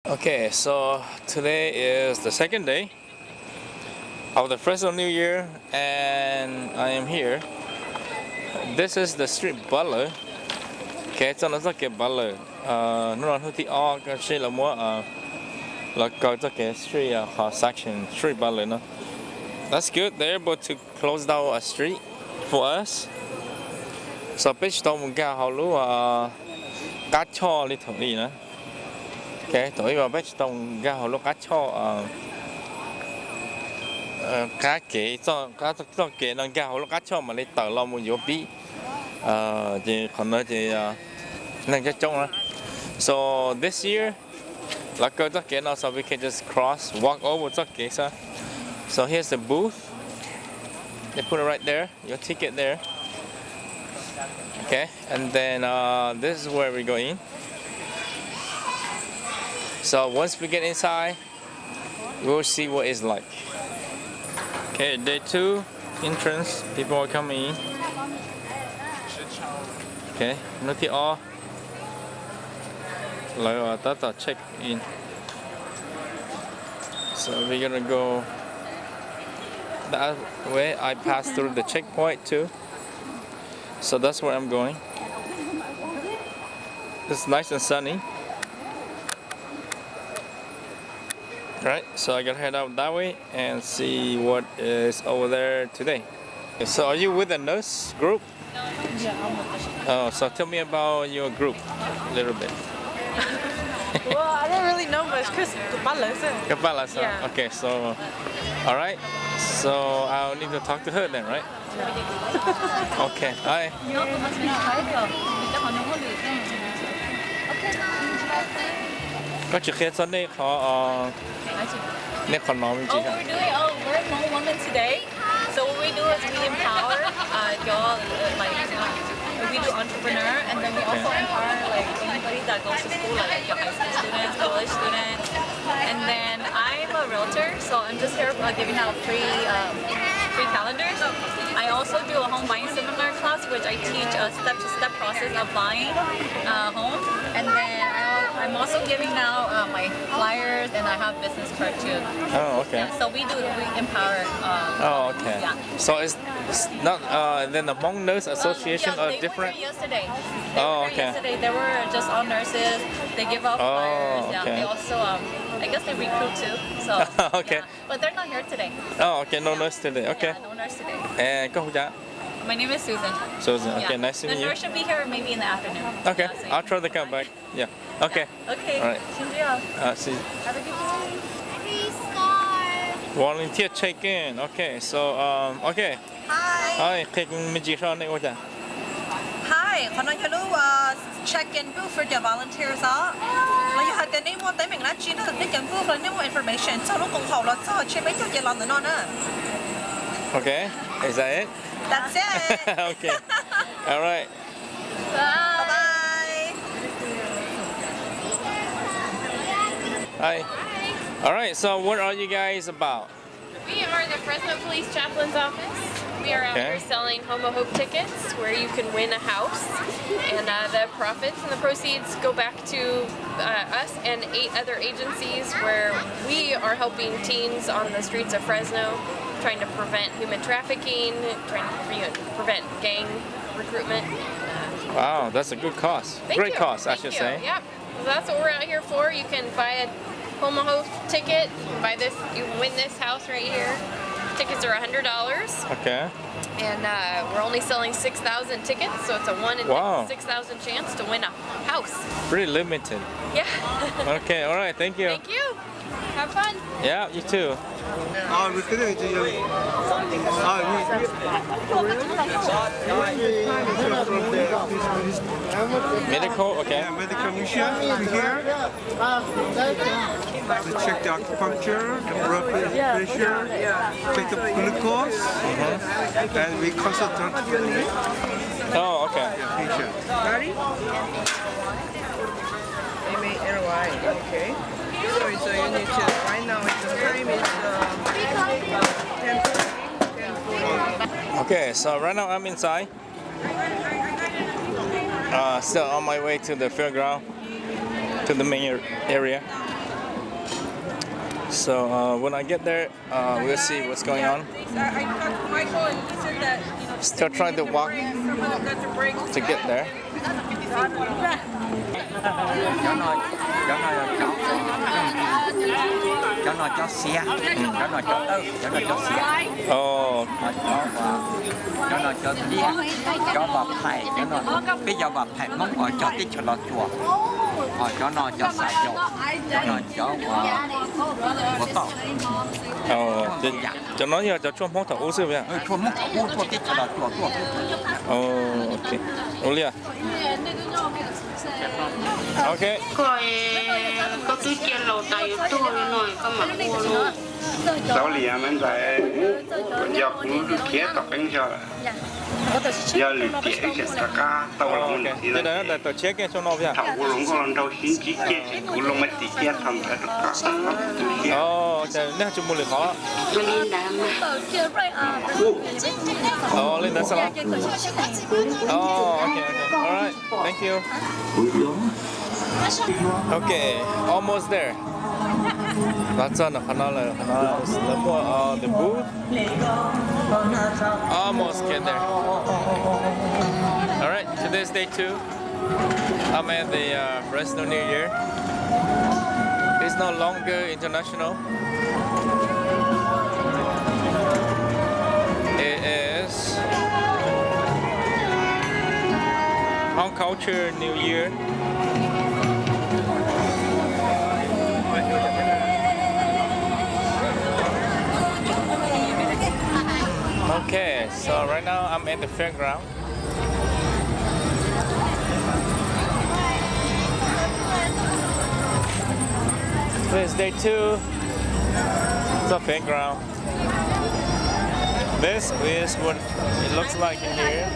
Okay, so today is the second day of the Fresno New Year, and I am here. This is the street butler. Okay, cho nó rất cái butler. Nó là thì cái street là mua là có cái street section street butler nó. That's good. They're able to close down a street for us. So pitch tông một cái họ lú cá cho đi thử đi nữa. Okay, tối vào pitch tông cái họ lú cá cho cá kế cho kế nó cái họ lú cá cho mà lấy tờ lo một yếu bí thì còn nữa thì nên cái trông đó. So this year là cơ cho kế nó so we can just cross walk over cho kế sao. So here's the booth. They put it right there. Your ticket there. Okay, and then this is where we go in. So once we get inside, we'll see what it's like. Okay, day 2 entrance. People are coming in. Okay, not all. Like that, check in. So we're gonna go that way. I passed through the checkpoint too. So that's where I'm going. It's nice and sunny. Right, so I gotta head out that way and see what is over there today. So are you with the nurse group? Oh, so tell me about your group a little bit. Well, I don't really know much because Kapala, so Yeah. okay, so all right. So I'll need to talk to her then, right? Okay, hi. Có chuyện kia sau đây có nét còn nói gì cả. We're Hmong women today. So what we do is we empower y'all, we do entrepreneur, and then we also empower like anybody that goes to school, like your high school students, college students. And then I'm a realtor, so I'm just here giving out free calendars. I also do a home buying seminar class, which I teach a step-to-step process of buying a home. And then I'm also giving out my flyers, and I have business card too. Oh, okay. Yeah, so we empower. Oh, okay. Yeah. So it's not then the Hmong Nurse Association yeah, are they different. Were here yesterday. Okay. Yesterday they were just all nurses. They give out flyers. Oh, Yeah. okay. They also I guess they recruit too. So Okay. yeah. But they're not here today. Oh, okay. No nurse today. Okay. Yeah, no nurse today. And go dạ. My name is Susan. Susan. Okay, Yeah. nice to The meet you. nurse should be here maybe in the afternoon. Okay, Yeah, so I'll you try to can come find- back. Yeah. Okay. Okay. All right. See. Have a good day. Hey, Scar. Volunteer check-in. Okay. So okay. Hi. Hi. Take me jiao này ô dạ. Hi, con nói cho lu check-in booth for the volunteers á. Là you had the name one tới mình là chỉ nó được check-in booth là name information. Sau lúc cùng hậu là sau trên mấy chỗ gì làm nữa nữa. Okay. Is that it? That's it. Okay. All right. Bye bye. Hi. All right. So what are you guys about? We are the Fresno Police Chaplain's Office. We are out Okay. here selling Homo Hope tickets where you can win a house. And the profits and the proceeds go back to us and 8 other agencies where we are helping teens on the streets of Fresno, trying to prevent human trafficking, trying to prevent gang recruitment. Wow, that's a good cause. Thank Great you. cause, I Thank should you. say. Yep. So that's what we're out here for. You can buy a Homo Hope ticket, buy this, you win this house right here. Tickets are $100. Okay. And we're only selling 6,000 tickets, so it's a 1 in Wow. 6,000 chance to win a house. Pretty limited. Yeah. Okay. All right. Thank you. Thank you. Have fun. Yeah. You too. Medical. Okay. Yeah, medical mission here. To check the acupuncture, the blood pressure, check the glucose, and we consult Oh, okay. patient. M-A-L-Y, okay. So you need to, right now the time is 10:40. Okay. So right now I'm inside. Still on my way to the fairground, to the main area. So when I get there, we'll see what's going on. I talked to Michael and he said that, Still trying to walk to get there. Cho nó cho xe, cho nó cho đâu, cho nó cho xe. Oh, Cho nó cho đi, cho vào phải, cho nó bây giờ vào phải mong ở cho cái cho nó chùa, cho nó cho xài dầu, cho nó cho của tàu. cho nó như cho chuông phong thổ sư vậy. Chùa mong chùa cái cho nó chùa. Ok. Olia. Ok. Có cái kia lầu tay tôi nói có mặt mua luôn. Sau liền mình tại dọc núi kia tập anh cho là giờ lịch tiết cái tất cả tàu lồng thì Thế đấy là tàu check cho nó vậy. thầu lồng con tàu xin chỉ kia cú lồng mất tí kia thầm tất cả. Thế nên chúng mua được khó. Mình đi đám Lên đó sao? Okay. Alright. Thank you. Okay, almost there. That's on the booth. Almost get there. All right, today's day 2. I'm at the Fresno New Year. It's no longer international. It is Hmong Culture New Year. Okay, so right now I'm at the fairground. This is day 2. It's a fairground. This is what it looks like in here.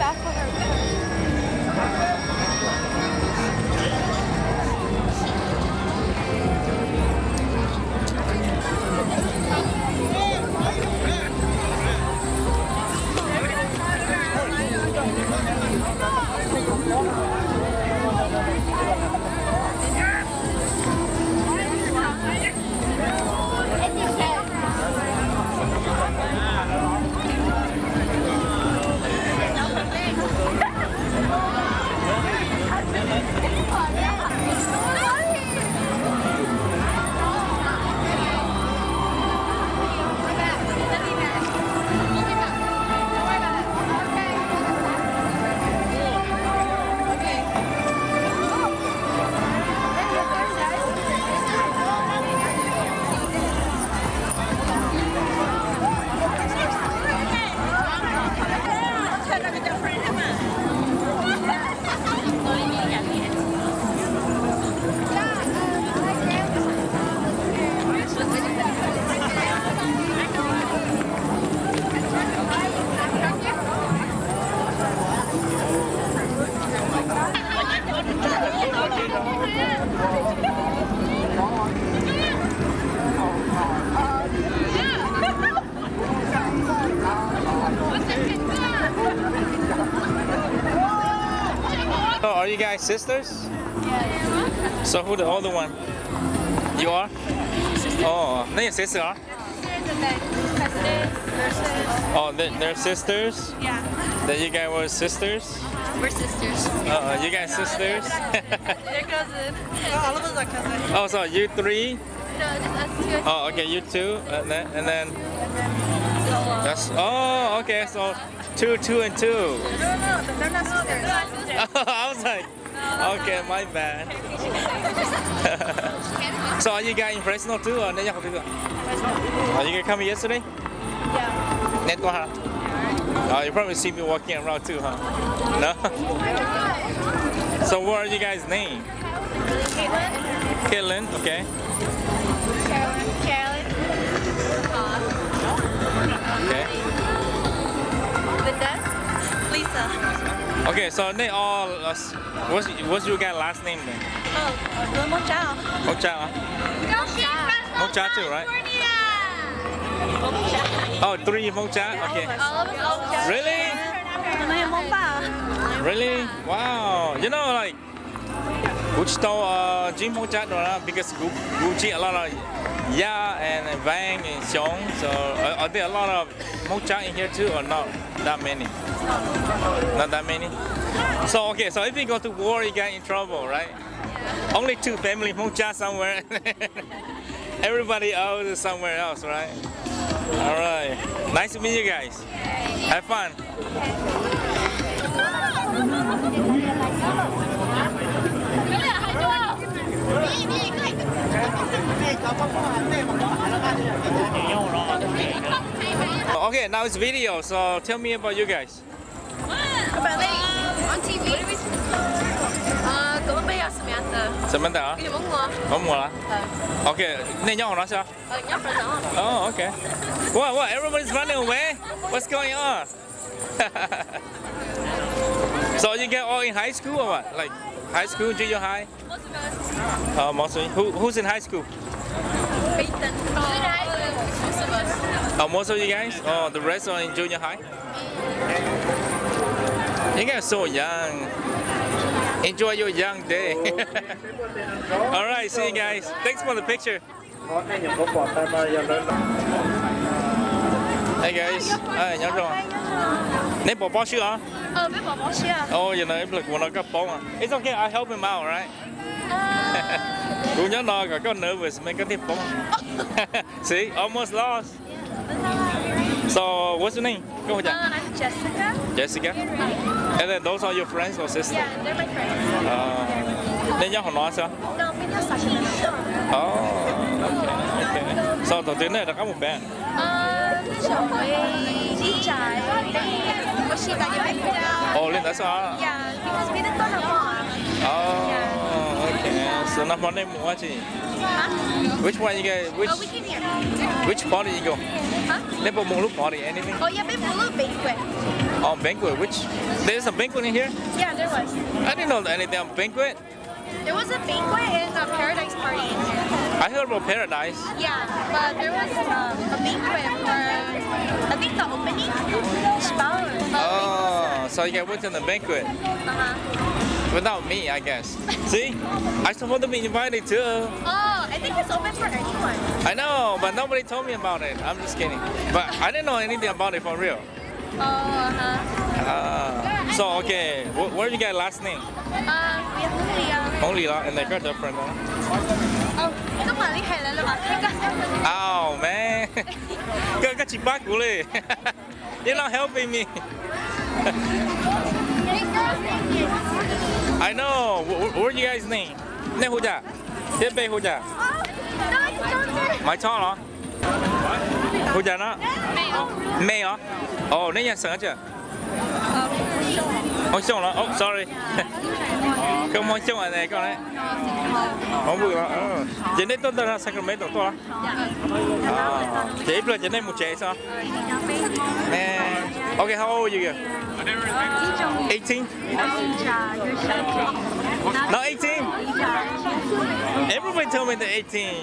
So are you guys sisters? Yeah. So who the older one? You are? Oh, they're your sister, huh? Oh, they're sisters? Yeah, Then you guys were sisters? we're sisters. You guys sisters? They're cousins. All of us are cousins. Oh, so you 3? No, just us two. Oh, okay, you 2, and then that's okay. So 2, and 2. No, they're not sisters. I was like, okay, my bad. So are you guys in Fresno too, or are you guys coming yesterday? Yeah. Netwa. Oh, you probably see me walking around too, huh? No. So what are you guys' name? Caitlin. Caitlin, okay. Carolyn. Okay. Linda. Lisa. Okay, so they all. What's your guys' last name then? Oh, Mo Chao. Mocha. Mocha too, right? Oh, 3 Mocha. Okay. All of us. Really? Really? Wow. You know, like Wichita, Jim Mocha, because Gucci a lot of Ya and Vang and Xiong. So are there a lot of Hmong Cha in here too, or not that many? Not that many. So okay, so if you go to war, you get in trouble, right? Only two family Hmong Cha somewhere. Everybody else is somewhere else, right? All right. Nice to meet you guys. Have fun. Okay, now it's video, so tell me about you guys. On TV. Colombia, Samantha. Samantha, Cái món ngon. không mua Okay, nên nhau nói sao? Nhóc phải rõ. Oh, okay. What? Everybody's running away? What's going on? So you get all in high school or what? Like high school, junior high? Most of us. Oh, mostly. Who's in high school? Peyton. Most of us. Oh, most of you guys? Oh, the rest are in junior high? You guys are so young. Enjoy your young day. All right, see you guys. Thanks for the picture. Hey guys. Nhớ rồi. Ném bỏ bó chưa? Biết bỏ bó chưa? Oh, you know, em lực của nó cấp bóng à. It's okay, I help him out, right? Cô nhớ nó có nervous, mấy cái tiếp bóng. See, almost lost. So, what's your name? Go ahead. I'm Jessica. Jessica? And then those are your friends or sisters? Yeah, they're my friends. Nên nhau họ nói sao? No, mình là Sacramento. Okay. So, đầu tiên này là có một bé. Trở về đi trái. Có chị tại nhà mình ra. Lên tại sao? Yeah, because we didn't know Okay. So, năm nay mua gì? Which one you guys? We came here. Which party you go? Nên bộ mùng lúc party, anything? Oh yeah, we blew a banquet. Oh, banquet. There's a banquet in here? Yeah, there was. I didn't know anything about banquet. There was a banquet and a paradise party in here. I heard about paradise. Yeah, but there was a banquet for, I think, the opening. Oh, so you guys went to the banquet. Without me, I guess. See? I supposed to be invited too. Oh, I think it's open for anyone. I know, but nobody told me about it. I'm just kidding. But I didn't know anything about it for real. So, okay, what you guys last name? We have Only and they got different. Các bạn liên hệ lại là bạn thích. Oh, man. Cái chị bác của Lê. You're not helping me. I know. What are you guys' name? Name who that? Tiếp bên who that? Mày cho nó. Who that nó? May hả? Oh, nãy nhà sợ chưa? Hông xong nó. Oh, sorry. Không hông xong này con đấy. Không vui lắm. Chị này tốt là Sacramento tốt lắm. Chị ít là chị này một trẻ sao? Man. Okay, how old are you? 18? Not 18? Everybody told me they're 18.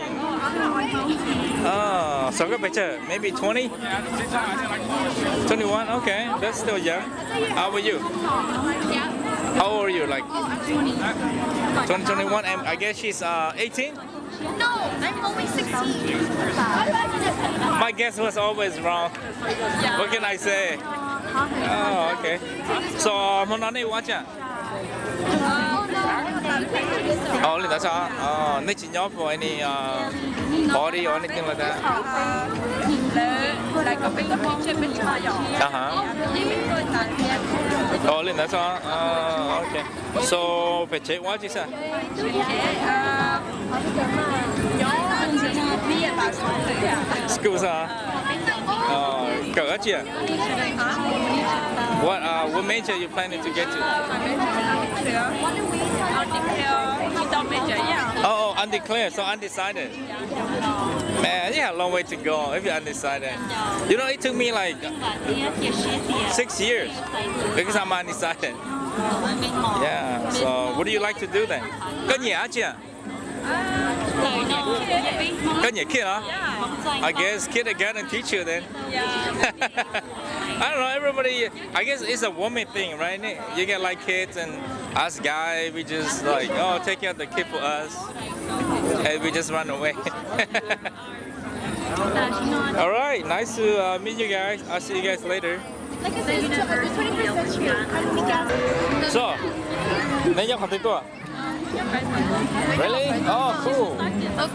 Oh, so good picture. Maybe 20? 21? Okay, that's still young. How about you? How old are you? Like 20, 21? And I guess she's 18? No, I'm only 16. My guess was always wrong. What can I say? Oh, okay. So, hôm nay watch it. Oh, that's all. Oh, need you know for any party or anything like that? Oh, that's all. Oh, okay. So, phải check watch it, School, what major you planning to get to? Oh, undeclared, so undecided. Man, you have a long way to go if you're undecided. You know, it took me like 6 years because I'm undecided. Yeah, so what do you like to do then? Có nhả chưa? Có nhả kid, huh? I guess kindergarten teacher then. I don't know, everybody, I guess it's a woman thing, right? You get like kids and us guys, we just like, oh, take care of the kid for us. And we just run away. All right, nice to meet you guys. I'll see you guys later. So, they nhau học tiếng Tua. Really? Oh, cool.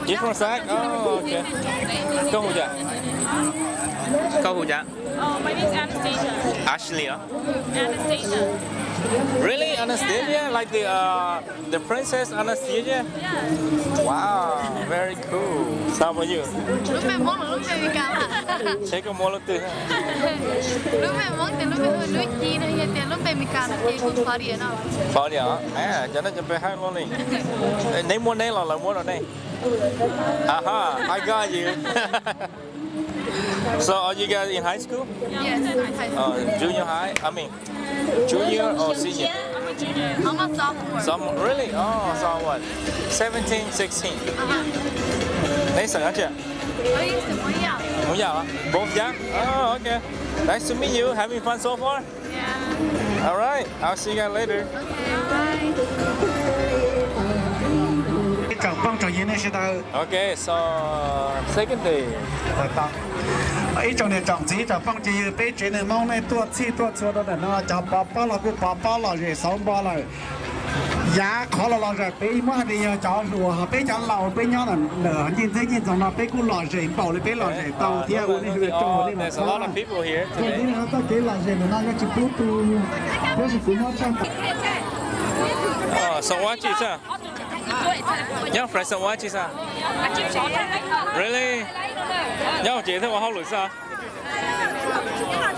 You from Sac? Oh, okay. Câu hù dạ? Câu hù dạ? Oh, my name's Anastasia. Ashley, huh? Anastasia. Really, Anastasia? Like the princess Anastasia? Yeah. Wow, very cool. How about you? Lúc mẹ muốn là lúc mẹ bị cao hả? Chế có mua lúc tư ha? Lúc mẹ muốn thì lúc mẹ hơi lưỡi chi này hiện tiền lúc mẹ bị cao là chị cũng khó điện nào. Khó điện hả? À, cho nên phải hai luôn đi. Nếu muốn đây là mua rồi đây. Aha, I got you. So are you guys in high school? Yes, high school. Junior high? I mean, junior or senior? I'm a junior. I'm a sophomore. Some really? Oh, so what? 17, 16. Nấy sợ chưa? Ôi, sự mới à? Muốn giàu hả? Both young? Oh, okay. Nice to meet you. Having fun so far? Yeah. All right. I'll see you guys later. Okay, bye. Okay, so second day. Ý trong này trọng chỉ cho phong chỉ bé chế này mong này tua chi tua chua đó là nó cho bao là cũng bao là rồi sáu bao là giá khó là rồi bé mà thì cho rùa bé cho lẩu bé nhau là nở nhìn thấy nhìn trong nó bé cũng lò rồi bảo là bé lò rồi tàu theo này rồi cho đi mà there's a lot of people here cho today. nên nó có cái là gì nó chỉ bút tu bút chỉ cũng nó trong So what is that? Nhau phải so what is that? Really? Nhau chế thôi học lối sao?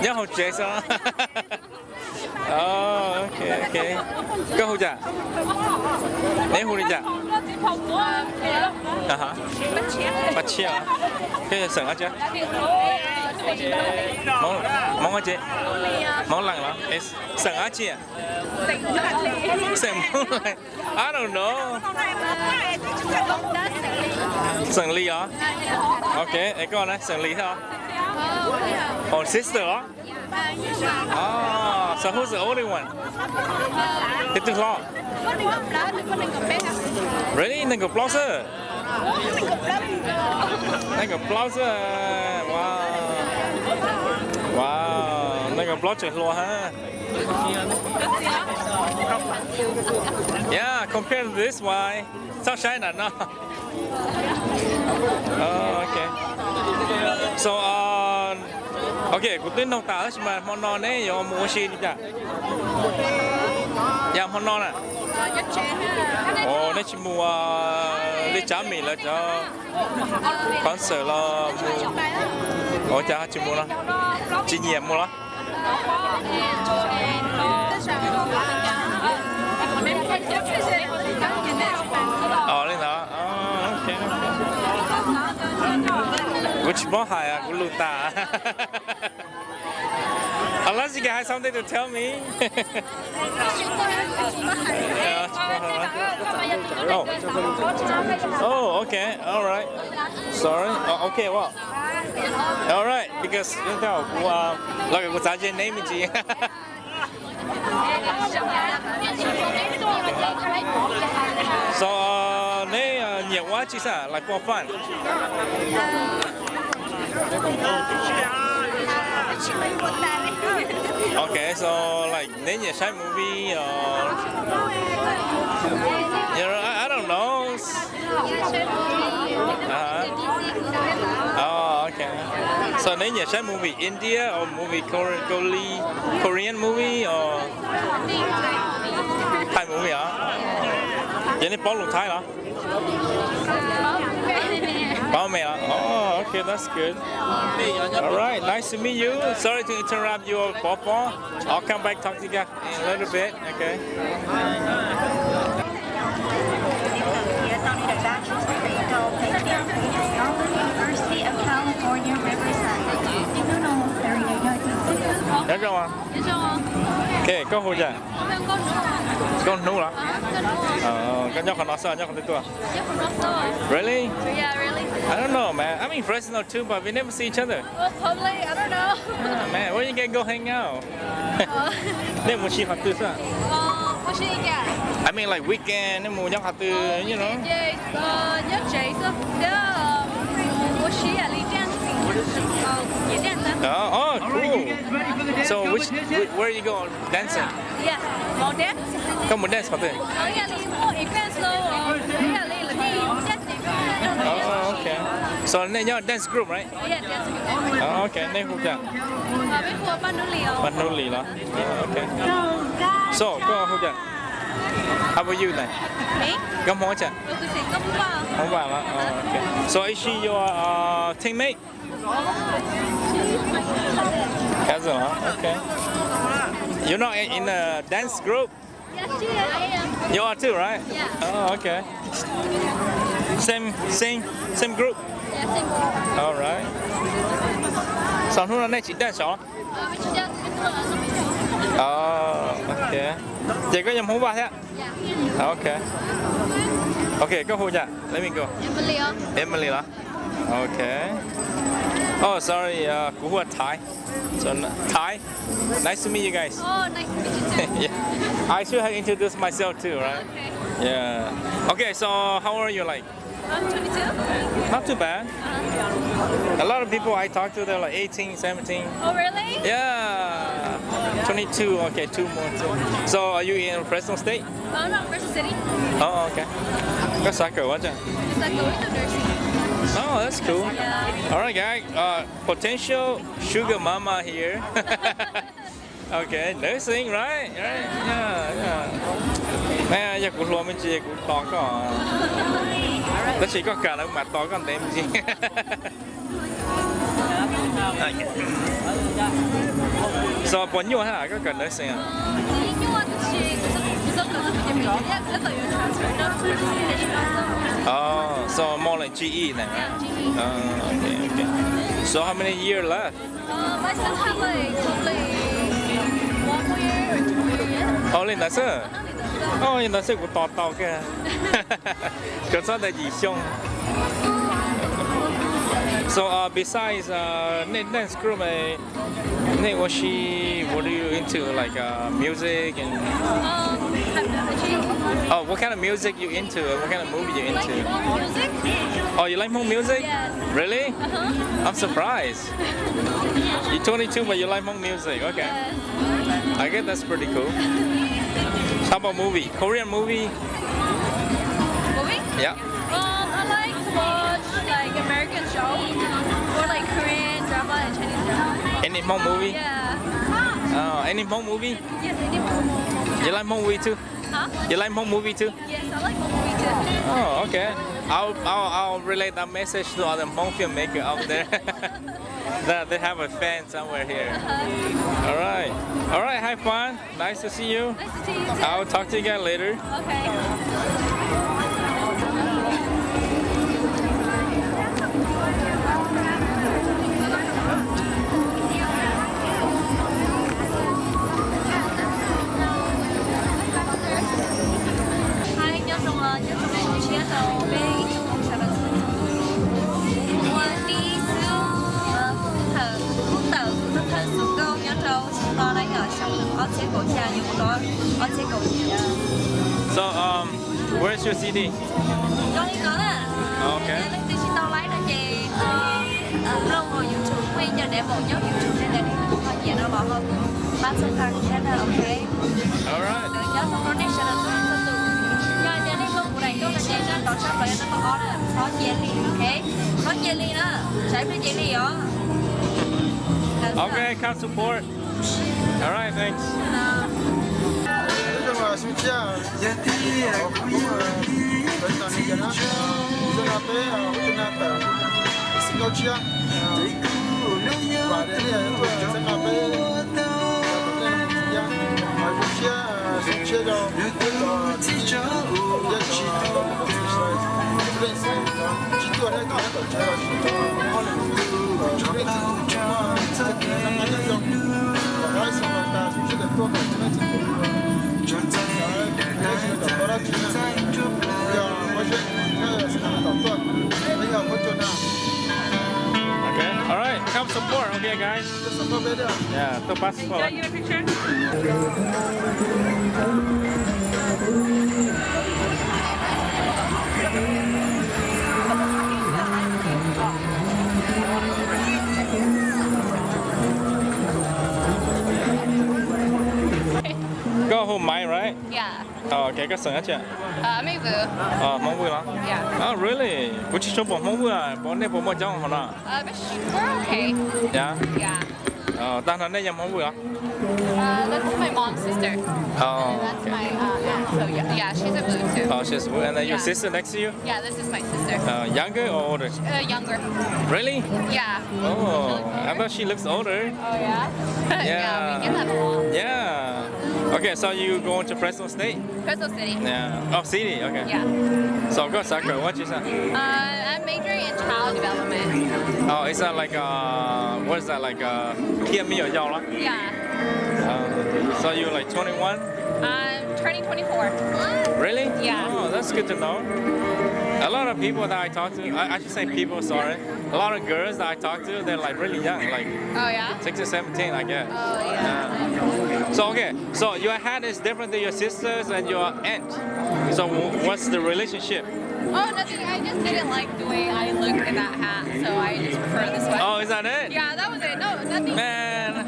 Nhau học chế sao? Oh, okay, okay. Có hù chả? Nấy hù đi chả? Hả? Bắt chia à? Cái sừng á chứ? Món á chị? Món lằng hả? Sừng á chị à? Sừng món lằng? I don't know. Sừng ly hả? Okay, cái con này sừng ly hả? Oh, sister hả? Oh, so who's the older one? Tiếp tục lo. Really? Nâng cục blosser? Nâng cục blosser? Wow. Wow. Nâng cục blosser luôn ha? Yeah, compared to this one, sao shine à nó? Oh, okay. So, okay, cụ tin đâu ta mà món non đấy, giờ mua xin đi chả? Yeah, món non à? Nếu chỉ mua đi chả mì là cho concert là mua, chả chỉ mua đó, chỉ nhiệm mua đó. Lên đó. Okay. Which món hài à? Của lụt ta. Unless you guys have something to tell me. Oh, okay, all right. Sorry. Oh, okay, well. All right, because you know, like what's our name is? So, nếu nhiều quá chỉ sao, like for fun. Okay, so like nếu như xem movie or you know, I don't know. Oh, okay. So nếu như xem movie India or movie Korean movie or Thai movie hả? Vậy nên bóng lục Thái hả? Bóng mẹ hả? Oh, okay, that's good. All right, nice to meet you. Sorry to interrupt your papa. I'll come back talk to you guys in a little bit. Okay. Nhớ không ạ? Okay, có hồ chả? Con nụ hả? Con nhóc con nó sao? Nhóc con tôi. Really? Yeah, really? I don't know, man. I'm in Fresno too, but we never see each other. Well, probably, I don't know. Man, where you can go hang out? Nên một chi hoạt tư sao? What should you get? I mean like weekend, you know. Yeah, nhớ chị sao? Đó,我需要你这样子，也这样子。Oh, cool. So where you go dancing? Yeah, mau dance. Có muốn dance không thế? Yeah, đi mua events lo, yeah, đi là đi dance. Oh, okay. So nên nhớ dance group, right? Yeah, dance. Oh, okay. Nên không chả. Và biết mua ban nô lì không? Ban nô lì đó. Okay. So có không chả? How about you then? Me? Có món chả? Tôi cứ có mua. Không phải là. Oh, okay. So is she your teammate? Cousin, huh? Okay. You're not in a dance group? Yes, I am. You are too, right? Yeah. Oh, okay. Same group. Yeah, same group. All right. So hôm nay chị dance hả? Mình chỉ dance biết là nó biết rồi. Oh, okay. Chị có nhầm hú ba thế? Yeah. Okay. Okay, go hold that. Let me go. Emily không? Emily lah. Okay. Oh, sorry. Who are Thai? So Thai. Nice to meet you guys. Oh, nice to meet you too. Yeah. I should have introduced myself too, right? Okay. Yeah. Okay. So how are you like? I'm 22. Not too bad. A lot of people I talk to, they're like 18, 17. Oh, really? Yeah. 22. Okay, 2 more. So are you in Fresno State? Oh, no, Fresno City. Oh, okay. Có soccer quá chứ? It's like going to nursing. Oh, that's cool. Yeah. All right, guys. Potential sugar mama here. Okay, nursing, right? Right? Yeah. Nè, giờ cũng luôn bên chị cũng to có. Nó chỉ có cả là mặt to con tem gì. So, bao nhiêu hả? Có cả nursing à? Nhưng mà 그래서 rất là nhiều transfer đó. Oh, so more like GE then, right? Okay. So how many years left? I still have like only 1 more year or 2 more years. Oh, lên đại sư. Oh, lên đại sư cũng to kìa. Có sao là gì xong? So besides dance group, was she? What are you into? Like music and? Oh, what kind of music you into? What kind of movie you into? Like Hmong music? Oh, you like Hmong music? Yes. Really? Uh-huh. I'm surprised. You're 22, but you like Hmong music. Okay. Yes. I guess that's pretty cool. How about movie? Korean movie? Movie? Yeah. I like to watch like American shows or like Korean drama and Chinese drama. Any Hmong movie? Yeah. Any Hmong movie? Yes, I do Hmong movie. You like Hmong movie too? Huh? You like Hmong movie too? Yes, I like Hmong movie too. Oh, okay. I'll relay that message to other Hmong filmmakers out there. That they have a fan somewhere here. All right. Have fun. Nice to see you. Nice to see you too. I'll talk to you guys later. Okay. Hai nhớ trong chia đầu bên trong sản phẩm đi thở cũng tự thân sự câu nhớ trâu chúng ta đang ở trong ở chế cổ trà như một đó ở chế cổ trà. So where's your CD? Con đi nói là Okay. lên digital lái là chị lâu rồi YouTube bây giờ để bộ nhóm YouTube trên đây thì thôi chị nó bỏ hơn 300 thằng trên đây, ok. All right. Đừng nhớ không donation là số từ rồi để lên luôn của này tôi là chị nên đón sắp lại nó có order có jelly, ok. Có jelly đó trái với jelly đó. Okay, come support. All right, thanks. Okay. All right, come support. Okay, guys. Yeah, to passport. Got you a picture? Okay, cái sừng á chưa? Mấy vừa. Mong vui lắm. Yeah. Oh, really? Bố chỉ cho bố mong vui à? Bố này bố mua cho họ nào? But we're okay. Yeah. Yeah. Ta nói đây là mong vui lắm. That's my mom's sister. Oh. That's my aunt. So yeah, she's a blue too. Oh, she's blue. And then your sister next to you? Yeah, this is my sister. Younger or older? Younger. Really? Yeah. Oh, I thought she looks older. Oh yeah. Yeah, we get that a lot. Yeah. Okay, so you going to Fresno State? Fresno City. Yeah. Oh, city. Okay. Yeah. So go soccer. What you say? I'm majoring in child development. Oh, is that like what is that like Yeah. So you're like 21? I'm turning 24. Really? Yeah. Oh, that's good to know. A lot of people that I talk to, I should say people, sorry. A lot of girls that I talk to, they're like really young, like Oh yeah? 16, 17, I guess. Oh yeah. So okay, so your hat is different than your sisters and your aunt. So what's the relationship? Oh, nothing. I just didn't like the way I looked in that hat, so I just prefer this one. Oh, is that it? Yeah, that was it. No, nothing. Man,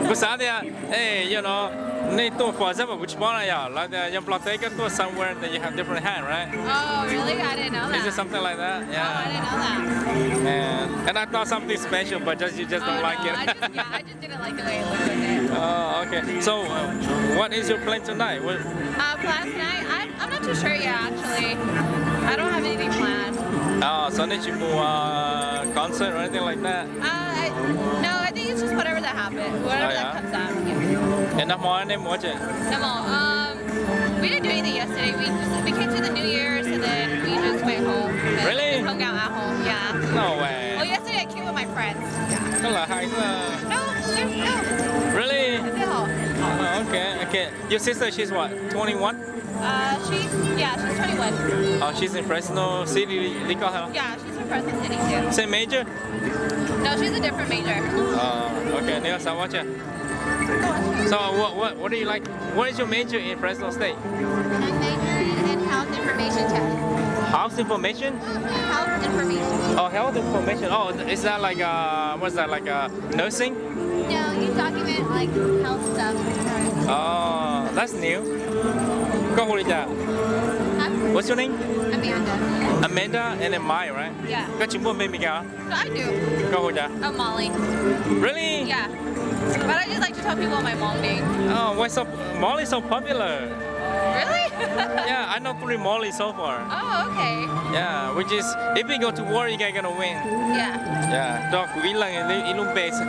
what's that? Hey, you know, need to for example, which one are you? Like you take to somewhere that you have different hat, right? Oh, really? I didn't know that. Is it something like that? Oh, Yeah. I didn't know that. Man, and I thought something special, but you just don't like it. I just didn't like the way it looked with it. Oh, okay. So, what is your plan tonight? What? Plans tonight? I'm not too sure yet, actually. I don't have anything planned. Oh, so did you do concert or anything like that? No, I think it's just whatever that happens, whatever that comes out. Yeah. And I'm on name watch it. We didn't do anything yesterday. We came to the New Year's and then we just went home. And Really? just hung out at home. Yeah. No way. Oh, yesterday I came with my friends. Yeah. Đó là hai đứa. No. Really? No. Oh, okay. Your sister, she's what? 21? She's 21. Oh, she's in Fresno City. Yeah, she's from Fresno City too. Same major? No, she's a different major. Okay. Nêu sao watch it. So what do you like? What is your major in Fresno State? My major is in health information tech. House information? Health information. Oh, health information. Oh, is that like what's that like nursing? No, you document like health stuff. Oh, that's new. Go hold it down. What's your name? Amanda. Amanda and then Mai, right? Yeah. Got your mom baby girl. No, I do. Go hold that. I'm Molly. Really? Yeah. But I just like to tell people my mom name. Oh, why so Molly's so popular? Really? Yeah, I know 3 Molly so far. Oh, okay. Yeah, which is if we go to war, you guys gonna win. Yeah. Yeah, dog quý lần ilung base.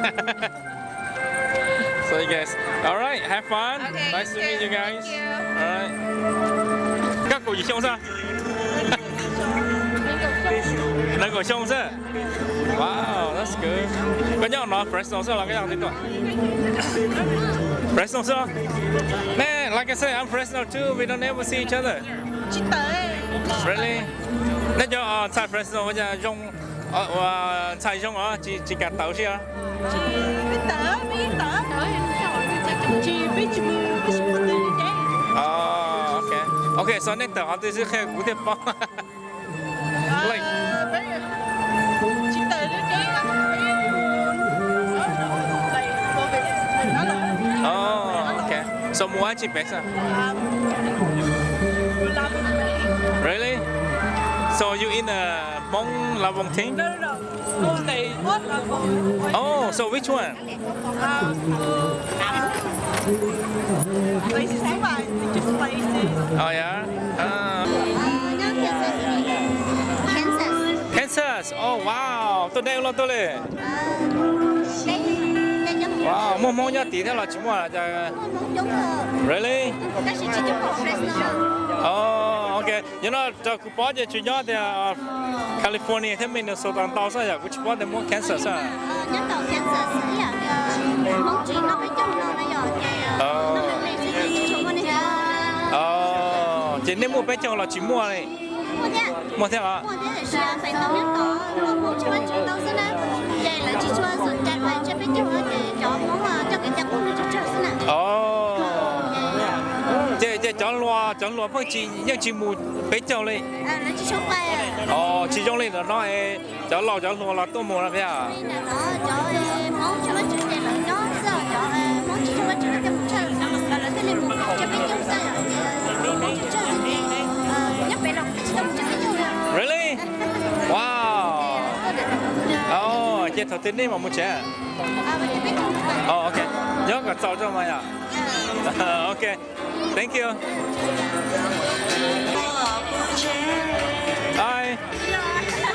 So you guys, all right, have fun. Okay, Nice to meet you guys. Thank you. All right. Các cô gì không sao? Nâng cổ trông sao? Wow, that's good. Có nhau nói Fresno sao là cái gì tuổi? Fresno sao? Man, like I said, I'm Fresno too. We don't ever see each other. Really? Nãy giờ tại Fresno bây giờ dùng tại dùng chỉ cả tàu chứ? Oh, okay. Okay, so next time, how does it get good at like? Oh, okay. So mua chỉ bé sao? Really? So you in the Hmong Lavong team? No. Oh, so which one? Oh yeah. Kansas. Oh wow. Tôi đeo luôn tôi lên. Wow, mua nhá tí theo là chỉ mua là Really? Oh, okay. You know, the coupon je chủ nhỏ thì California thế mình số tăng tao sao vậy? Which part they more Kansas à? Nhất đầu Kansas là món chuyện nó phải chung nó rồi chị nên mua bé chồng là chỉ mua này. Mua thế à? Mua thế là sao? Phải tao nhất có món chuyện chúng tao sẽ là vậy là chỉ cho sự chạy về cho bé chồng để cho món cho cái chắc cũng được cho sẽ là. Chị chọn loa phải chị nhưng chị mua bé chồng này. Là chỉ cho quay. Chị chọn này là nó chọn loa là tôi mua là thế à? Nó cho món cho bé chồng để là nó sao cho món chỉ cho bé chồng cho một chân là thế này mua cho bé chồng sao vậy? thầu tiền đi mà mua chè. Ok. Nhớ cả cháu cho mày à. Ok. Thank you. Hi.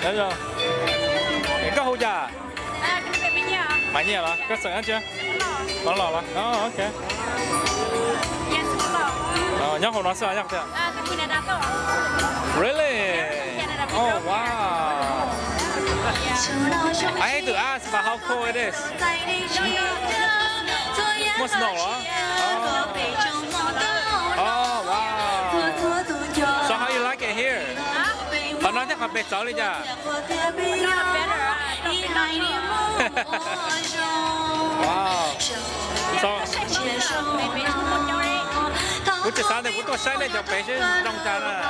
Đấy rồi. Có hũ trà. Mày nhiều hả? Có sẵn chưa? Có lò hả? Ok. Nhóc hồ nó sợ nhóc chưa? Really? Oh wow. I hate to ask about how cold it is. More snow, huh? Oh wow. So how you like it here? Nói chắc là bệt cháu đi nha. Wow. So. Cũng chỉ sáng thì cũng tôi sáng này cho bé chứ trong trà nè.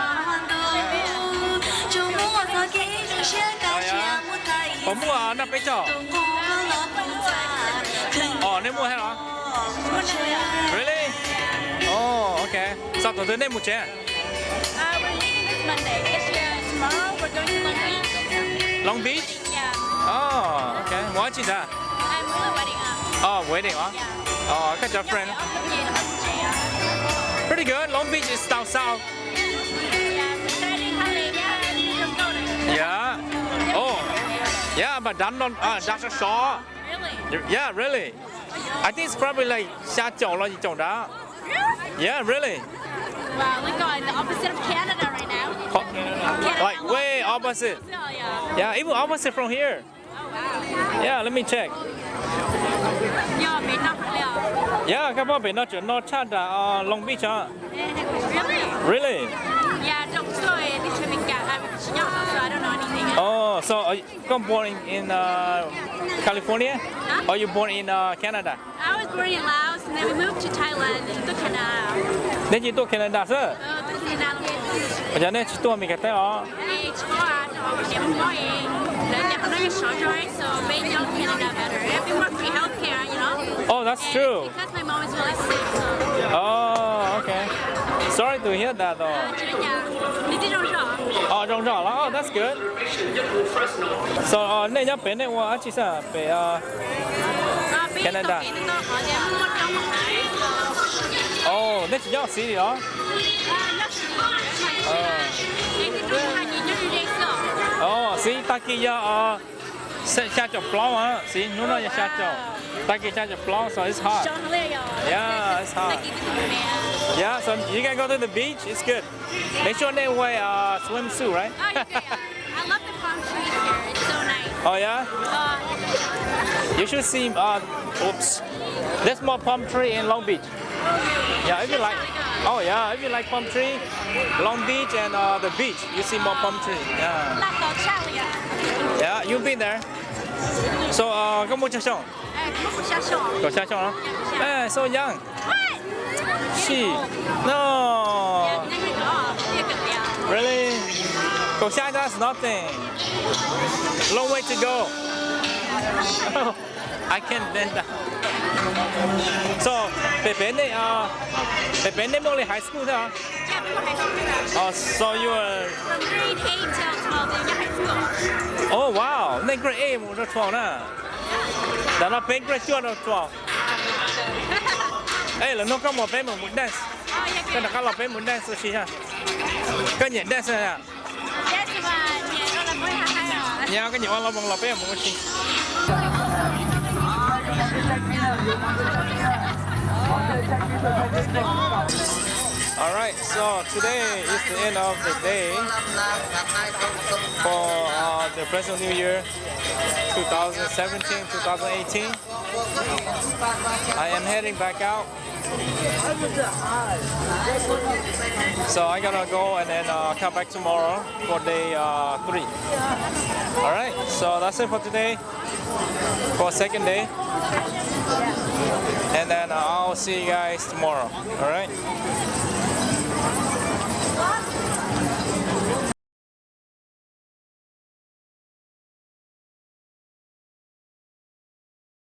Có mua nó bé cho. Nên mua hay hả? Really? Oh, okay. Sao tôi tới đây mua chè? Monday. Tomorrow we're going to Long Beach. Long Beach? Yeah. Oh, okay. What is that? I'm a wedding. Oh, wedding, huh? Yeah. Oh, I got your friend. Pretty good. Long Beach is down south. Yeah. Oh. Yeah, but that's a shore. Really? Yeah, really. I think it's probably like 下九了，一种的。Really? Yeah, really. Wow, we're going the opposite of Canada right now. Like way opposite. Yeah, even opposite from here. Oh wow. Yeah, let me check. Yeah, come on, not China, Long Beach. Really? Really? Yeah, so I don't know anything. Oh, so are you born in California? Huh? Or you born in Canada? I was born in Laos and then we moved to Thailand to Canada. Then you to Canada, sir? Bây giờ này chỉ tôi mình cái thế đó. Oh, that's true. Because my mom is really sick. So. Oh, okay. Sorry to hear that though. Oh, trong trọ đó. Oh, that's good. So, này nhá, bên này qua chỉ sao? Bên Canada. Oh, đây chỉ nhau xí đó. Oh, see, taki ya xa chọc plow á, see, nó nói xa chọc, taki xa chọc plow, so it's hot. Yeah, it's hot. Yeah, so you can go to the beach. It's good. Make sure they wear a swimsuit, right? Oh, yeah. I love the palm trees here. It's so nice. Oh yeah. You should see. Oops. There's more palm tree in Long Beach. Yeah, if you like. Oh yeah, if you like palm tree, Long Beach and the beach, you see more palm tree. Yeah. Yeah, you've been there. So, có mua cha xong? Có cha xong đó? So young. She. No. Really? Go xa that's nothing. Long way to go. I can't bend down. So, bé này only high school thôi? Oh, so you were... From grade 8 till 12, they're high school. Oh, wow. Nên grade 8 một 12 nè. Đó là bên grade 2 12. Ê, là nó có một bên một dance. Cái đó có một bên một dance gì ha? Cái nhện dance này à? Yes, mà nhện nó là mới hay à? Dạ, cái nhện nó là một bên một gì. Alright, so today is the end of the day for the Fresno New Year 2017-2018. I am heading back out. So I gotta go and then come back tomorrow for day 3. Alright, so that's it for today, for second day. And then I'll see you guys tomorrow. Alright?